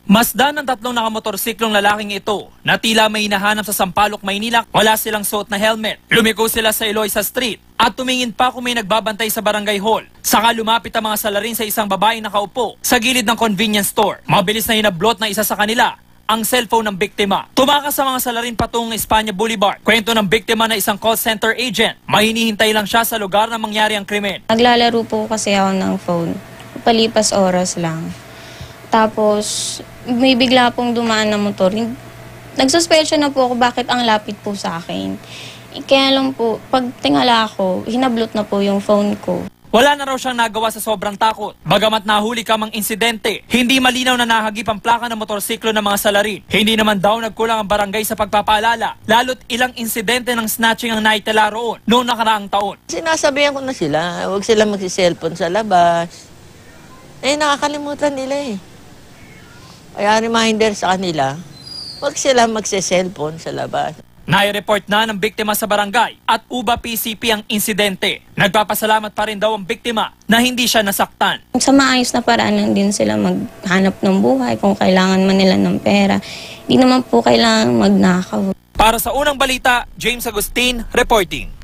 Masdan ng tatlong nakamotorsiklong lalaking ito na tila may hinahanap sa Sampaloc, Maynila. Wala silang suot na helmet. Lumiko sila sa Eloisa Street at tumingin pa kung may nagbabantay sa barangay hall. Saka lumapit ang mga salarin sa isang babae nakaupo sa gilid ng convenience store. Mabilis na hinablot ng isa sa kanila ang cellphone ng biktima. Tumakas sa mga salarin patungong Espanya Boulevard. Kwento ng biktima na isang call center agent. May hinihintay lang siya sa lugar na mangyari ang krimen. Naglalaro po kasi ako ng phone. Palipas oras lang. Tapos, may bigla pong dumaan na motor. Nagsuspecha na po ako bakit ang lapit po sa akin. Kaya lang po, pag tingala ako, hinablot na po yung phone ko. Wala na raw siyang nagawa sa sobrang takot. Bagamat nahuli ka mang insidente, hindi malinaw na nahagip ang plaka ng motorsiklo ng mga salarin. Hindi naman daw nagkulang ang barangay sa pagpapaalala, lalo't ilang insidente ng snatching ang naitala roon noong nakaraang taon. Sinasabihan ko na sila, huwag sila magsiselfon sa labas. Nakakalimutan nila eh. Kaya reminder sa kanila, huwag sila magsiselfon sa labas. Nai-report na ng biktima sa barangay at UBA PCP ang insidente. Nagpapasalamat pa rin daw ang biktima na hindi siya nasaktan. Sa maayos na paraan lang din sila maghanap ng buhay kung kailangan man nila ng pera. Hindi naman po kailangan magnakaw. Para sa unang balita, James Agustin reporting.